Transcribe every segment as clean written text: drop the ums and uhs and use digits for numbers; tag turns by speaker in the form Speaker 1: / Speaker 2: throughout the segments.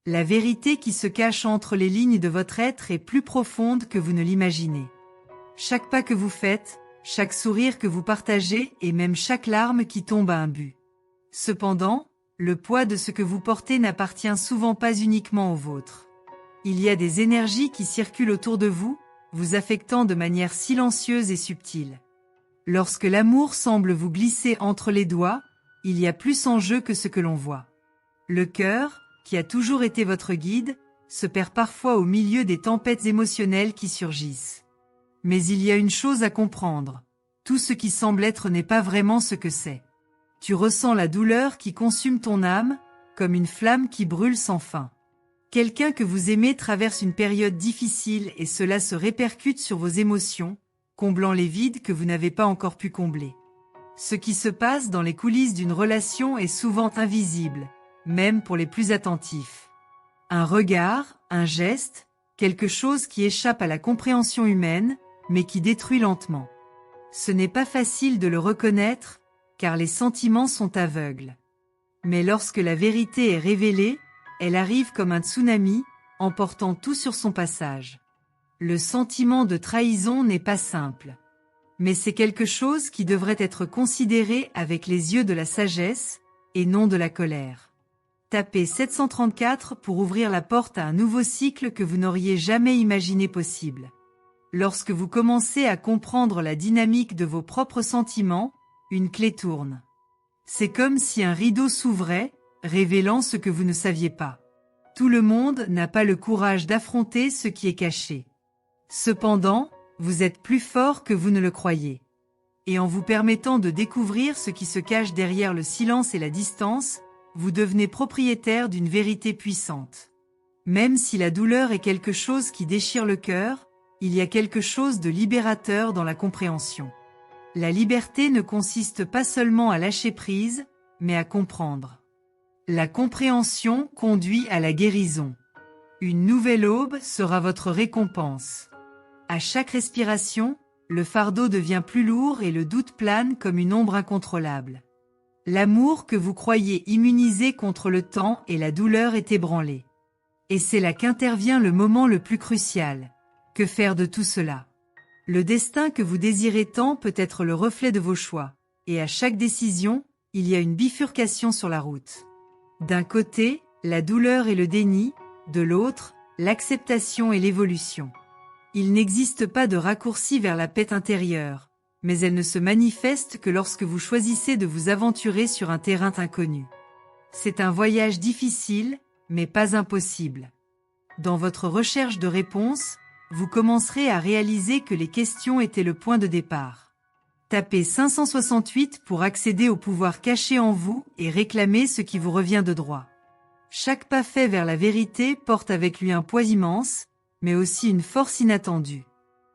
Speaker 1: La vérité qui se cache entre les lignes de votre être est plus profonde que vous ne l'imaginez. Chaque pas que vous faites, chaque sourire que vous partagez et même chaque larme qui tombe à un but. Cependant, le poids de ce que vous portez n'appartient souvent pas uniquement au vôtre. Il y a des énergies qui circulent autour de vous, vous affectant de manière silencieuse et subtile. Lorsque l'amour semble vous glisser entre les doigts, il y a plus en jeu que ce que l'on voit. Le cœur, qui a toujours été votre guide, se perd parfois au milieu des tempêtes émotionnelles qui surgissent. Mais il y a une chose à comprendre. Tout ce qui semble être n'est pas vraiment ce que c'est. Tu ressens la douleur qui consume ton âme, comme une flamme qui brûle sans fin. Quelqu'un que vous aimez traverse une période difficile et cela se répercute sur vos émotions, comblant les vides que vous n'avez pas encore pu combler. Ce qui se passe dans les coulisses d'une relation est souvent invisible, même pour les plus attentifs. Un regard, un geste, quelque chose qui échappe à la compréhension humaine, mais qui détruit lentement. Ce n'est pas facile de le reconnaître, car les sentiments sont aveugles. Mais lorsque la vérité est révélée, elle arrive comme un tsunami, emportant tout sur son passage. Le sentiment de trahison n'est pas simple. Mais c'est quelque chose qui devrait être considéré avec les yeux de la sagesse, et non de la colère. Tapez 734 pour ouvrir la porte à un nouveau cycle que vous n'auriez jamais imaginé possible. Lorsque vous commencez à comprendre la dynamique de vos propres sentiments, une clé tourne. C'est comme si un rideau s'ouvrait, révélant ce que vous ne saviez pas. Tout le monde n'a pas le courage d'affronter ce qui est caché. Cependant, vous êtes plus fort que vous ne le croyez. Et en vous permettant de découvrir ce qui se cache derrière le silence et la distance, vous devenez propriétaire d'une vérité puissante. Même si la douleur est quelque chose qui déchire le cœur, il y a quelque chose de libérateur dans la compréhension. La liberté ne consiste pas seulement à lâcher prise, mais à comprendre. La compréhension conduit à la guérison. Une nouvelle aube sera votre récompense. À chaque respiration, le fardeau devient plus lourd et le doute plane comme une ombre incontrôlable. L'amour que vous croyez immunisé contre le temps et la douleur est ébranlé. Et c'est là qu'intervient le moment le plus crucial. Que faire de tout cela? Le destin que vous désirez tant peut être le reflet de vos choix, et à chaque décision, il y a une bifurcation sur la route. D'un côté, la douleur et le déni, de l'autre, l'acceptation et l'évolution. Il n'existe pas de raccourci vers la paix intérieure, mais elle ne se manifeste que lorsque vous choisissez de vous aventurer sur un terrain inconnu. C'est un voyage difficile, mais pas impossible. Dans votre recherche de réponses, vous commencerez à réaliser que les questions étaient le point de départ. Tapez 568 pour accéder au pouvoir caché en vous et réclamer ce qui vous revient de droit. Chaque pas fait vers la vérité porte avec lui un poids immense, mais aussi une force inattendue.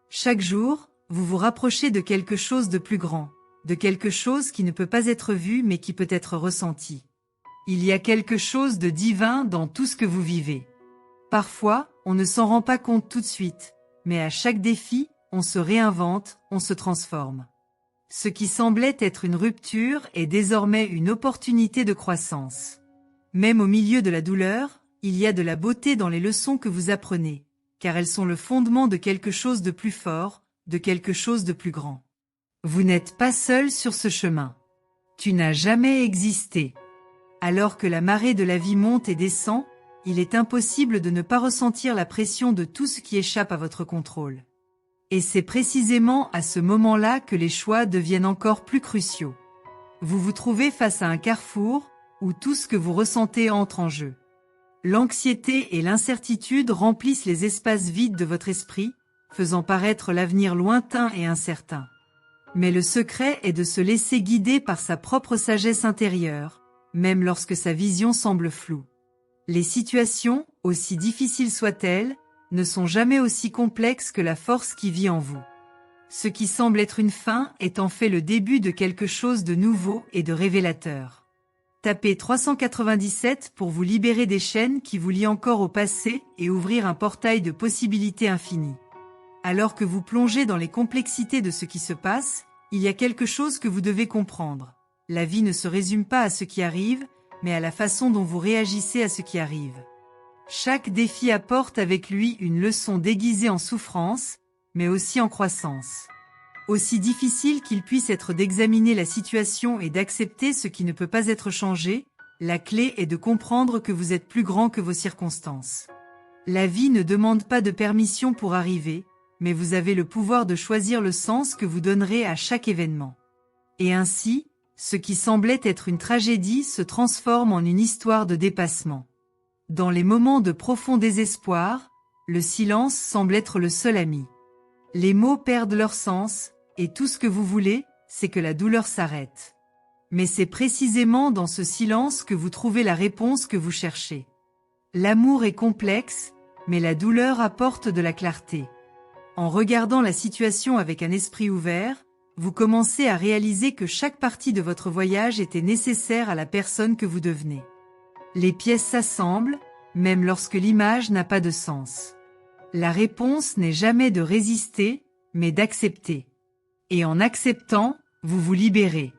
Speaker 1: Chaque jour, vous vous rapprochez de quelque chose de plus grand, de quelque chose qui ne peut pas être vu mais qui peut être ressenti. Il y a quelque chose de divin dans tout ce que vous vivez. Parfois, on ne s'en rend pas compte tout de suite, mais à chaque défi, on se réinvente, on se transforme. Ce qui semblait être une rupture est désormais une opportunité de croissance. Même au milieu de la douleur, il y a de la beauté dans les leçons que vous apprenez, car elles sont le fondement de quelque chose de plus fort, de quelque chose de plus grand. Vous n'êtes pas seul sur ce chemin. Tu n'as jamais existé. Alors que la marée de la vie monte et descend, il est impossible de ne pas ressentir la pression de tout ce qui échappe à votre contrôle. Et c'est précisément à ce moment-là que les choix deviennent encore plus cruciaux. Vous vous trouvez face à un carrefour, où tout ce que vous ressentez entre en jeu. L'anxiété et l'incertitude remplissent les espaces vides de votre esprit, faisant paraître l'avenir lointain et incertain. Mais le secret est de se laisser guider par sa propre sagesse intérieure, même lorsque sa vision semble floue. Les situations, aussi difficiles soient-elles, ne sont jamais aussi complexes que la force qui vit en vous. Ce qui semble être une fin est en fait le début de quelque chose de nouveau et de révélateur. Tapez 397 pour vous libérer des chaînes qui vous lient encore au passé et ouvrir un portail de possibilités infinies. Alors que vous plongez dans les complexités de ce qui se passe, il y a quelque chose que vous devez comprendre. La vie ne se résume pas à ce qui arrive, mais à la façon dont vous réagissez à ce qui arrive. Chaque défi apporte avec lui une leçon déguisée en souffrance, mais aussi en croissance. Aussi difficile qu'il puisse être d'examiner la situation et d'accepter ce qui ne peut pas être changé, la clé est de comprendre que vous êtes plus grand que vos circonstances. La vie ne demande pas de permission pour arriver, mais vous avez le pouvoir de choisir le sens que vous donnerez à chaque événement. Et ainsi, ce qui semblait être une tragédie se transforme en une histoire de dépassement. Dans les moments de profond désespoir, le silence semble être le seul ami. Les mots perdent leur sens, et tout ce que vous voulez, c'est que la douleur s'arrête. Mais c'est précisément dans ce silence que vous trouvez la réponse que vous cherchez. L'amour est complexe, mais la douleur apporte de la clarté. En regardant la situation avec un esprit ouvert, vous commencez à réaliser que chaque partie de votre voyage était nécessaire à la personne que vous devenez. Les pièces s'assemblent, même lorsque l'image n'a pas de sens. La réponse n'est jamais de résister, mais d'accepter. Et en acceptant, vous vous libérez.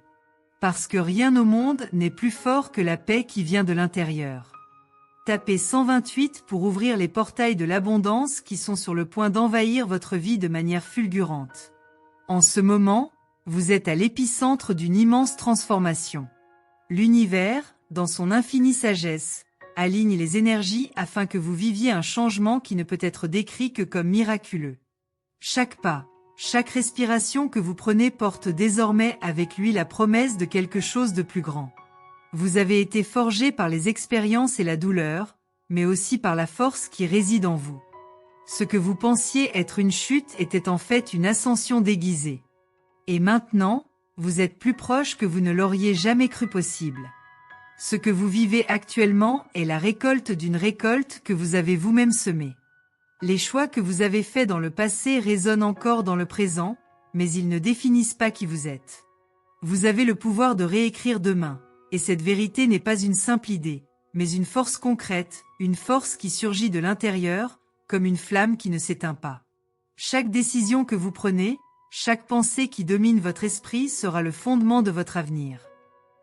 Speaker 1: Parce que rien au monde n'est plus fort que la paix qui vient de l'intérieur. Tapez 128 pour ouvrir les portails de l'abondance qui sont sur le point d'envahir votre vie de manière fulgurante. En ce moment, vous êtes à l'épicentre d'une immense transformation. L'univers, dans son infinie sagesse, aligne les énergies afin que vous viviez un changement qui ne peut être décrit que comme miraculeux. Chaque pas, chaque respiration que vous prenez porte désormais avec lui la promesse de quelque chose de plus grand. Vous avez été forgé par les expériences et la douleur, mais aussi par la force qui réside en vous. Ce que vous pensiez être une chute était en fait une ascension déguisée. Et maintenant, vous êtes plus proche que vous ne l'auriez jamais cru possible. Ce que vous vivez actuellement est la récolte d'une récolte que vous avez vous-même semée. Les choix que vous avez faits dans le passé résonnent encore dans le présent, mais ils ne définissent pas qui vous êtes. Vous avez le pouvoir de réécrire demain, et cette vérité n'est pas une simple idée, mais une force concrète, une force qui surgit de l'intérieur, comme une flamme qui ne s'éteint pas. Chaque décision que vous prenez, chaque pensée qui domine votre esprit sera le fondement de votre avenir.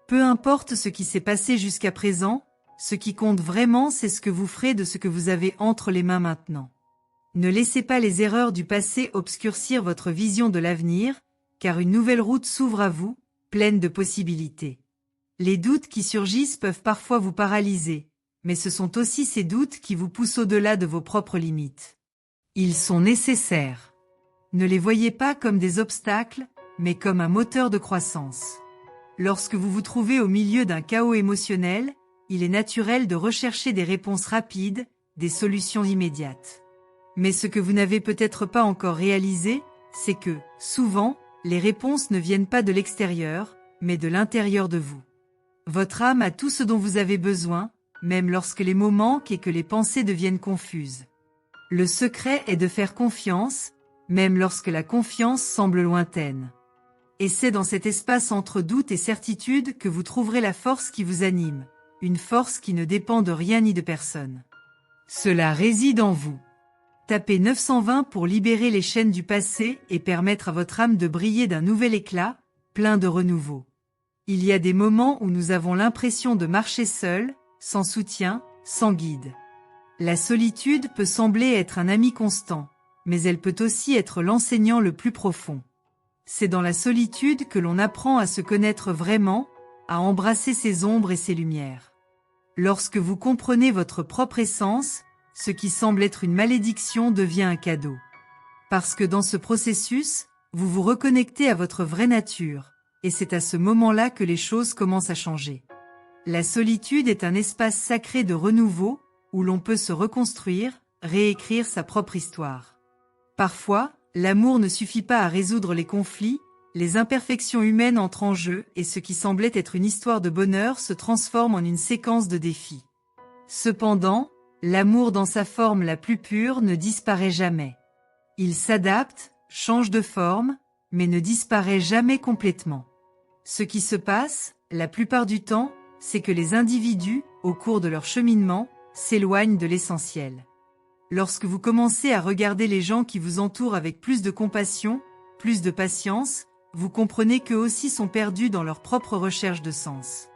Speaker 1: Peu importe ce qui s'est passé jusqu'à présent, ce qui compte vraiment c'est ce que vous ferez de ce que vous avez entre les mains maintenant. Ne laissez pas les erreurs du passé obscurcir votre vision de l'avenir, car une nouvelle route s'ouvre à vous, pleine de possibilités. Les doutes qui surgissent peuvent parfois vous paralyser, mais ce sont aussi ces doutes qui vous poussent au-delà de vos propres limites. Ils sont nécessaires. Ne les voyez pas comme des obstacles, mais comme un moteur de croissance. Lorsque vous vous trouvez au milieu d'un chaos émotionnel, il est naturel de rechercher des réponses rapides, des solutions immédiates. Mais ce que vous n'avez peut-être pas encore réalisé, c'est que, souvent, les réponses ne viennent pas de l'extérieur, mais de l'intérieur de vous. Votre âme a tout ce dont vous avez besoin, même lorsque les mots manquent et que les pensées deviennent confuses. Le secret est de faire confiance, même lorsque la confiance semble lointaine. Et c'est dans cet espace entre doute et certitude que vous trouverez la force qui vous anime, une force qui ne dépend de rien ni de personne. Cela réside en vous. Tapez 920 pour libérer les chaînes du passé et permettre à votre âme de briller d'un nouvel éclat, plein de renouveau. Il y a des moments où nous avons l'impression de marcher seul, sans soutien, sans guide. La solitude peut sembler être un ami constant, mais elle peut aussi être l'enseignant le plus profond. C'est dans la solitude que l'on apprend à se connaître vraiment, à embrasser ses ombres et ses lumières. Lorsque vous comprenez votre propre essence, ce qui semble être une malédiction devient un cadeau. Parce que dans ce processus, vous vous reconnectez à votre vraie nature, et c'est à ce moment-là que les choses commencent à changer. La solitude est un espace sacré de renouveau, où l'on peut se reconstruire, réécrire sa propre histoire. Parfois, l'amour ne suffit pas à résoudre les conflits, les imperfections humaines entrent en jeu et ce qui semblait être une histoire de bonheur se transforme en une séquence de défis. Cependant, l'amour dans sa forme la plus pure ne disparaît jamais. Il s'adapte, change de forme, mais ne disparaît jamais complètement. Ce qui se passe, la plupart du temps, c'est que les individus, au cours de leur cheminement, s'éloignent de l'essentiel. Lorsque vous commencez à regarder les gens qui vous entourent avec plus de compassion, plus de patience, vous comprenez qu'eux aussi sont perdus dans leur propre recherche de sens.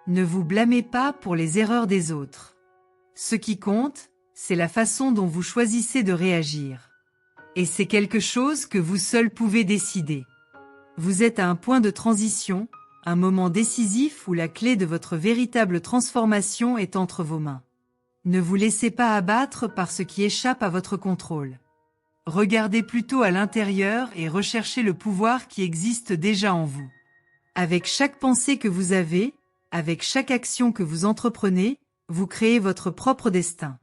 Speaker 1: Ne vous blâmez pas pour les erreurs des autres. Ce qui compte, c'est la façon dont vous choisissez de réagir. Et c'est quelque chose que vous seul pouvez décider. Vous êtes à un point de transition, un moment décisif où la clé de votre véritable transformation est entre vos mains. Ne vous laissez pas abattre par ce qui échappe à votre contrôle. Regardez plutôt à l'intérieur et recherchez le pouvoir qui existe déjà en vous. Avec chaque pensée que vous avez, avec chaque action que vous entreprenez, vous créez votre propre destin.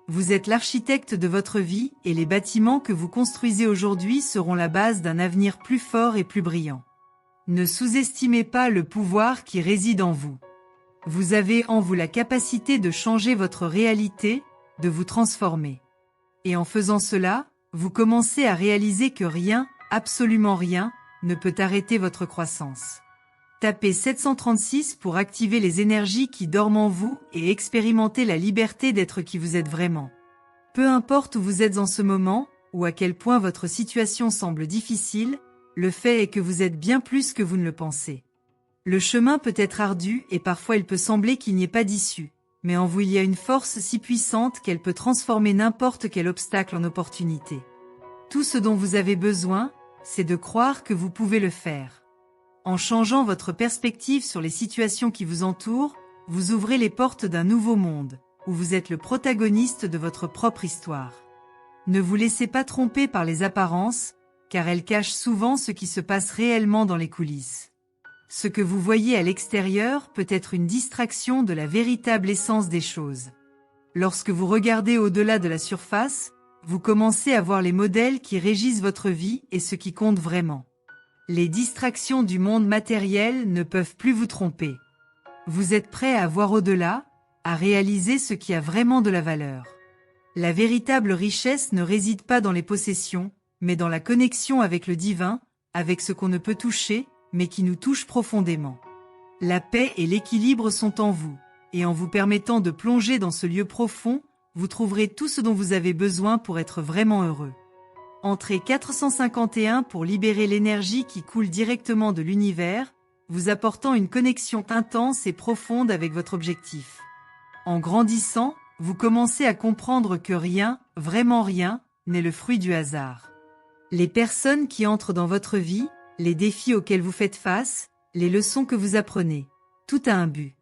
Speaker 1: Vous êtes l'architecte de votre vie et les bâtiments que vous construisez aujourd'hui seront la base d'un avenir plus fort et plus brillant. Ne sous-estimez pas le pouvoir qui réside en vous. Vous avez en vous la capacité de changer votre réalité, de vous transformer. Et en faisant cela, vous commencez à réaliser que rien, absolument rien, ne peut arrêter votre croissance. Tapez 736 pour activer les énergies qui dorment en vous et expérimenter la liberté d'être qui vous êtes vraiment. Peu importe où vous êtes en ce moment, ou à quel point votre situation semble difficile, le fait est que vous êtes bien plus que vous ne le pensez. Le chemin peut être ardu et parfois il peut sembler qu'il n'y ait pas d'issue, mais en vous il y a une force si puissante qu'elle peut transformer n'importe quel obstacle en opportunité. Tout ce dont vous avez besoin, c'est de croire que vous pouvez le faire. En changeant votre perspective sur les situations qui vous entourent, vous ouvrez les portes d'un nouveau monde, où vous êtes le protagoniste de votre propre histoire. Ne vous laissez pas tromper par les apparences, car elles cachent souvent ce qui se passe réellement dans les coulisses. Ce que vous voyez à l'extérieur peut être une distraction de la véritable essence des choses. Lorsque vous regardez au-delà de la surface, vous commencez à voir les modèles qui régissent votre vie et ce qui compte vraiment. Les distractions du monde matériel ne peuvent plus vous tromper. Vous êtes prêt à voir au-delà, à réaliser ce qui a vraiment de la valeur. La véritable richesse ne réside pas dans les possessions, mais dans la connexion avec le divin, avec ce qu'on ne peut toucher, mais qui nous touche profondément. La paix et l'équilibre sont en vous, et en vous permettant de plonger dans ce lieu profond, vous trouverez tout ce dont vous avez besoin pour être vraiment heureux. Entrez 451 pour libérer l'énergie qui coule directement de l'univers, vous apportant une connexion intense et profonde avec votre objectif. En grandissant, vous commencez à comprendre que rien, vraiment rien, n'est le fruit du hasard. Les personnes qui entrent dans votre vie, les défis auxquels vous faites face, les leçons que vous apprenez, tout a un but.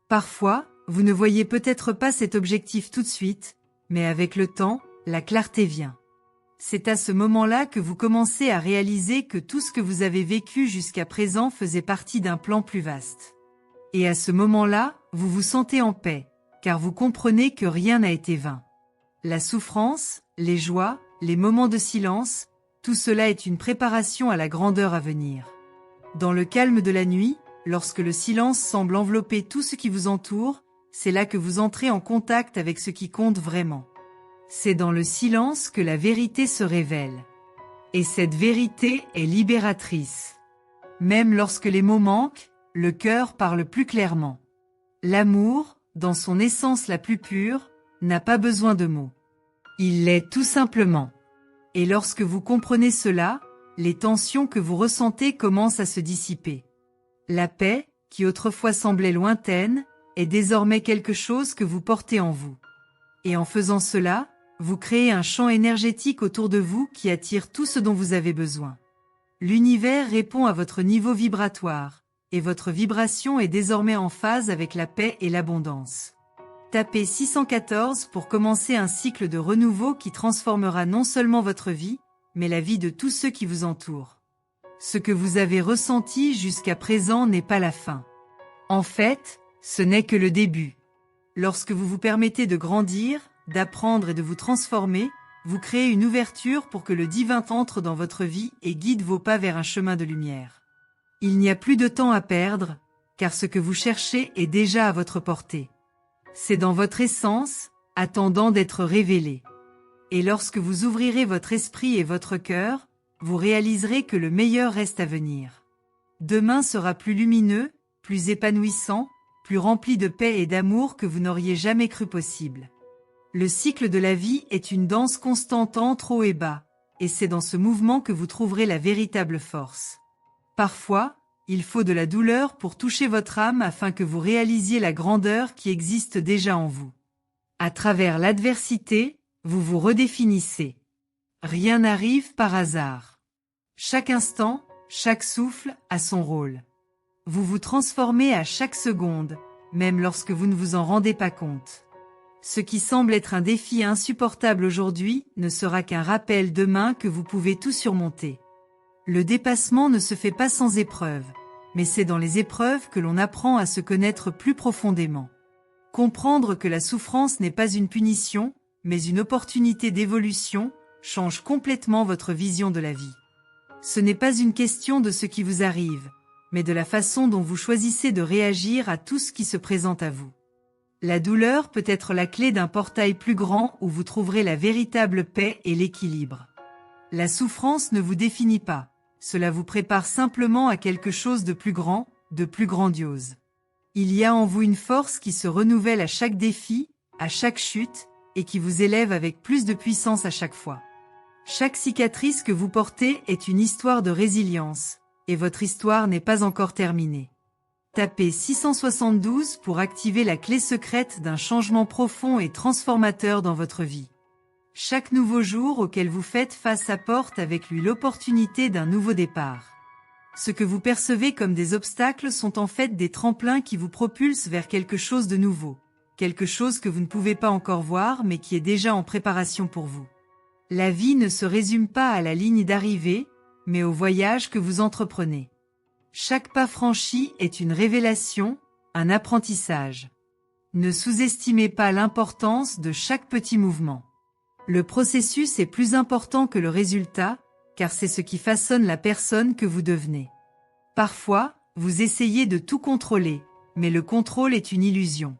Speaker 1: Parfois, vous ne voyez peut-être pas cet objectif tout de suite, mais avec le temps, la clarté vient. C'est à ce moment-là que vous commencez à réaliser que tout ce que vous avez vécu jusqu'à présent faisait partie d'un plan plus vaste. Et à ce moment-là, vous vous sentez en paix, car vous comprenez que rien n'a été vain. La souffrance, les joies, les moments de silence, tout cela est une préparation à la grandeur à venir. Dans le calme de la nuit, lorsque le silence semble envelopper tout ce qui vous entoure, c'est là que vous entrez en contact avec ce qui compte vraiment. C'est dans le silence que la vérité se révèle. Et cette vérité est libératrice. Même lorsque les mots manquent, le cœur parle plus clairement. L'amour, dans son essence la plus pure, n'a pas besoin de mots. Il l'est tout simplement. Et lorsque vous comprenez cela, les tensions que vous ressentez commencent à se dissiper. La paix, qui autrefois semblait lointaine, est désormais quelque chose que vous portez en vous. Et en faisant cela, vous créez un champ énergétique autour de vous qui attire tout ce dont vous avez besoin. L'univers répond à votre niveau vibratoire, et votre vibration est désormais en phase avec la paix et l'abondance. Tapez 614 pour commencer un cycle de renouveau qui transformera non seulement votre vie, mais la vie de tous ceux qui vous entourent. Ce que vous avez ressenti jusqu'à présent n'est pas la fin. En fait, ce n'est que le début. Lorsque vous vous permettez de grandir, d'apprendre et de vous transformer, vous créez une ouverture pour que le divin entre dans votre vie et guide vos pas vers un chemin de lumière. Il n'y a plus de temps à perdre, car ce que vous cherchez est déjà à votre portée. C'est dans votre essence, attendant d'être révélé. Et lorsque vous ouvrirez votre esprit et votre cœur, vous réaliserez que le meilleur reste à venir. Demain sera plus lumineux, plus épanouissant, plus rempli de paix et d'amour que vous n'auriez jamais cru possible. Le cycle de la vie est une danse constante entre haut et bas, et c'est dans ce mouvement que vous trouverez la véritable force. Parfois, il faut de la douleur pour toucher votre âme afin que vous réalisiez la grandeur qui existe déjà en vous. À travers l'adversité, vous vous redéfinissez. Rien n'arrive par hasard. Chaque instant, chaque souffle a son rôle. Vous vous transformez à chaque seconde, même lorsque vous ne vous en rendez pas compte. Ce qui semble être un défi insupportable aujourd'hui ne sera qu'un rappel demain que vous pouvez tout surmonter. Le dépassement ne se fait pas sans épreuves, mais c'est dans les épreuves que l'on apprend à se connaître plus profondément. Comprendre que la souffrance n'est pas une punition, mais une opportunité d'évolution, change complètement votre vision de la vie. Ce n'est pas une question de ce qui vous arrive, mais de la façon dont vous choisissez de réagir à tout ce qui se présente à vous. La douleur peut être la clé d'un portail plus grand où vous trouverez la véritable paix et l'équilibre. La souffrance ne vous définit pas, cela vous prépare simplement à quelque chose de plus grand, de plus grandiose. Il y a en vous une force qui se renouvelle à chaque défi, à chaque chute, et qui vous élève avec plus de puissance à chaque fois. Chaque cicatrice que vous portez est une histoire de résilience, et votre histoire n'est pas encore terminée. Tapez 672 pour activer la clé secrète d'un changement profond et transformateur dans votre vie. Chaque nouveau jour auquel vous faites face apporte avec lui l'opportunité d'un nouveau départ. Ce que vous percevez comme des obstacles sont en fait des tremplins qui vous propulsent vers quelque chose de nouveau, quelque chose que vous ne pouvez pas encore voir mais qui est déjà en préparation pour vous. La vie ne se résume pas à la ligne d'arrivée, mais au voyage que vous entreprenez. Chaque pas franchi est une révélation, un apprentissage. Ne sous-estimez pas l'importance de chaque petit mouvement. Le processus est plus important que le résultat, car c'est ce qui façonne la personne que vous devenez. Parfois, vous essayez de tout contrôler, mais le contrôle est une illusion.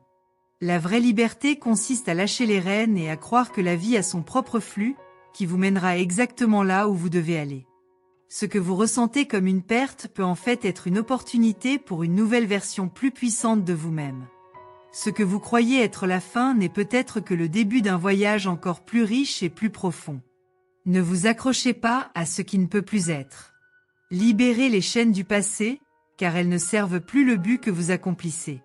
Speaker 1: La vraie liberté consiste à lâcher les rênes et à croire que la vie a son propre flux, qui vous mènera exactement là où vous devez aller. Ce que vous ressentez comme une perte peut en fait être une opportunité pour une nouvelle version plus puissante de vous-même. Ce que vous croyez être la fin n'est peut-être que le début d'un voyage encore plus riche et plus profond. Ne vous accrochez pas à ce qui ne peut plus être. Libérez les chaînes du passé, car elles ne servent plus le but que vous accomplissez.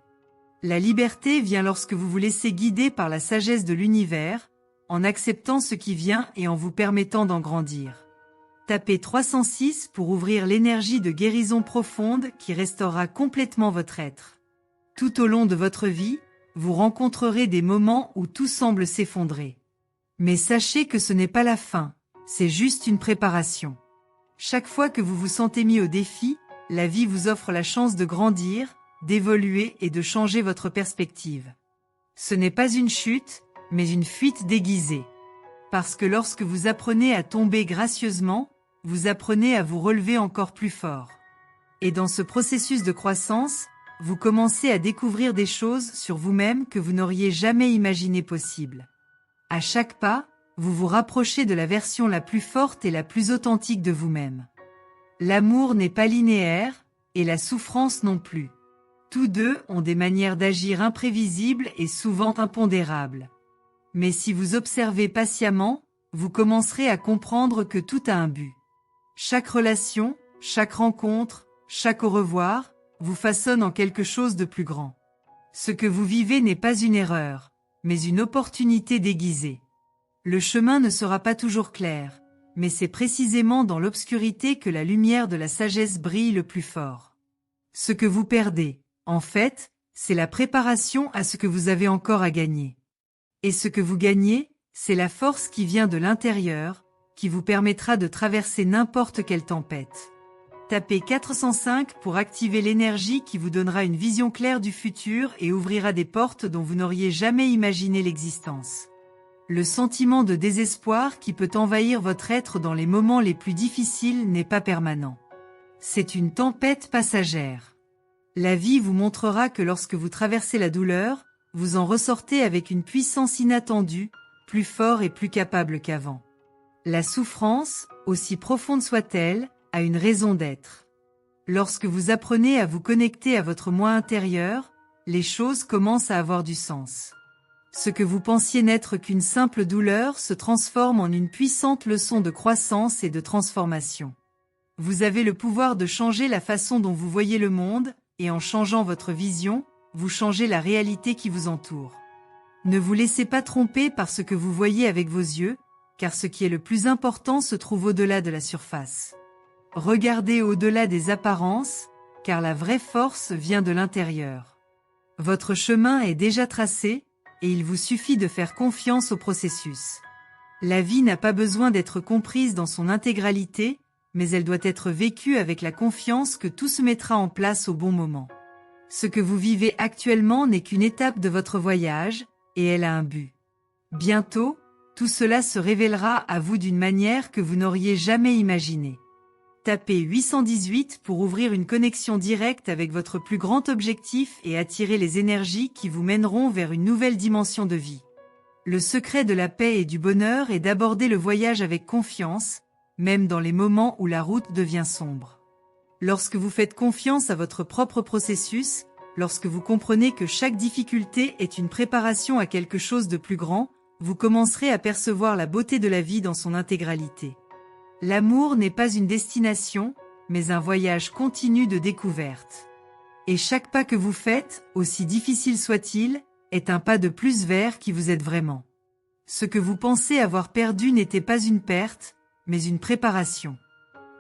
Speaker 1: La liberté vient lorsque vous vous laissez guider par la sagesse de l'univers, en acceptant ce qui vient et en vous permettant d'en grandir. Tapez 306 pour ouvrir l'énergie de guérison profonde qui restaurera complètement votre être. Tout au long de votre vie, vous rencontrerez des moments où tout semble s'effondrer. Mais sachez que ce n'est pas la fin, c'est juste une préparation. Chaque fois que vous vous sentez mis au défi, la vie vous offre la chance de grandir, d'évoluer et de changer votre perspective. Ce n'est pas une chute, mais une fuite déguisée. Parce que lorsque vous apprenez à tomber gracieusement, vous apprenez à vous relever encore plus fort. Et dans ce processus de croissance, vous commencez à découvrir des choses sur vous-même que vous n'auriez jamais imaginé possibles. À chaque pas, vous vous rapprochez de la version la plus forte et la plus authentique de vous-même. L'amour n'est pas linéaire, et la souffrance non plus. Tous deux ont des manières d'agir imprévisibles et souvent impondérables. Mais si vous observez patiemment, vous commencerez à comprendre que tout a un but. Chaque relation, chaque rencontre, chaque au revoir, vous façonne en quelque chose de plus grand. Ce que vous vivez n'est pas une erreur, mais une opportunité déguisée. Le chemin ne sera pas toujours clair, mais c'est précisément dans l'obscurité que la lumière de la sagesse brille le plus fort. Ce que vous perdez, en fait, c'est la préparation à ce que vous avez encore à gagner. Et ce que vous gagnez, c'est la force qui vient de l'intérieur, qui vous permettra de traverser n'importe quelle tempête. Tapez 405 pour activer l'énergie qui vous donnera une vision claire du futur et ouvrira des portes dont vous n'auriez jamais imaginé l'existence. Le sentiment de désespoir qui peut envahir votre être dans les moments les plus difficiles n'est pas permanent. C'est une tempête passagère. La vie vous montrera que lorsque vous traversez la douleur, vous en ressortez avec une puissance inattendue, plus fort et plus capable qu'avant. La souffrance, aussi profonde soit-elle, a une raison d'être. Lorsque vous apprenez à vous connecter à votre moi intérieur, les choses commencent à avoir du sens. Ce que vous pensiez n'être qu'une simple douleur se transforme en une puissante leçon de croissance et de transformation. Vous avez le pouvoir de changer la façon dont vous voyez le monde, et en changeant votre vision, vous changez la réalité qui vous entoure. Ne vous laissez pas tromper par ce que vous voyez avec vos yeux, car ce qui est le plus important se trouve au-delà de la surface. Regardez au-delà des apparences, car la vraie force vient de l'intérieur. Votre chemin est déjà tracé, et il vous suffit de faire confiance au processus. La vie n'a pas besoin d'être comprise dans son intégralité, mais elle doit être vécue avec la confiance que tout se mettra en place au bon moment. Ce que vous vivez actuellement n'est qu'une étape de votre voyage, et elle a un but. Bientôt, tout cela se révélera à vous d'une manière que vous n'auriez jamais imaginée. Tapez 818 pour ouvrir une connexion directe avec votre plus grand objectif et attirer les énergies qui vous mèneront vers une nouvelle dimension de vie. Le secret de la paix et du bonheur est d'aborder le voyage avec confiance, même dans les moments où la route devient sombre. Lorsque vous faites confiance à votre propre processus, lorsque vous comprenez que chaque difficulté est une préparation à quelque chose de plus grand, vous commencerez à percevoir la beauté de la vie dans son intégralité. L'amour n'est pas une destination, mais un voyage continu de découverte. Et chaque pas que vous faites, aussi difficile soit-il, est un pas de plus vers qui vous êtes vraiment. Ce que vous pensez avoir perdu n'était pas une perte, mais une préparation.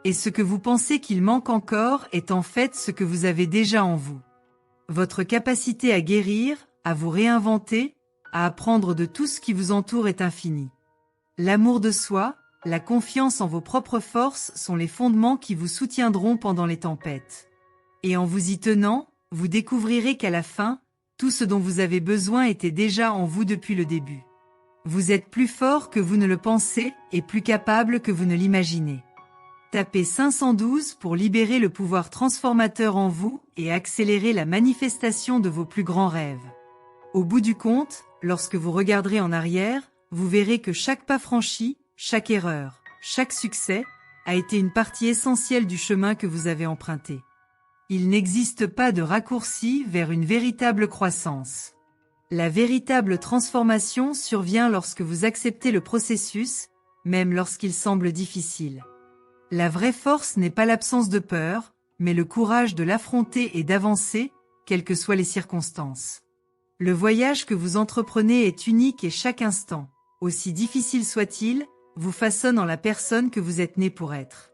Speaker 1: Et ce que vous pensez qu'il manque encore est en fait ce que vous avez déjà en vous. Votre capacité à guérir, à vous réinventer, à apprendre de tout ce qui vous entoure est infinie. L'amour de soi, la confiance en vos propres forces sont les fondements qui vous soutiendront pendant les tempêtes. Et en vous y tenant, vous découvrirez qu'à la fin, tout ce dont vous avez besoin était déjà en vous depuis le début. Vous êtes plus fort que vous ne le pensez et plus capable que vous ne l'imaginez. Tapez 512 pour libérer le pouvoir transformateur en vous et accélérer la manifestation de vos plus grands rêves. Au bout du compte, lorsque vous regarderez en arrière, vous verrez que chaque pas franchi, chaque erreur, chaque succès, a été une partie essentielle du chemin que vous avez emprunté. Il n'existe pas de raccourci vers une véritable croissance. La véritable transformation survient lorsque vous acceptez le processus, même lorsqu'il semble difficile. La vraie force n'est pas l'absence de peur, mais le courage de l'affronter et d'avancer, quelles que soient les circonstances. Le voyage que vous entreprenez est unique et chaque instant, aussi difficile soit-il, vous façonne en la personne que vous êtes né pour être.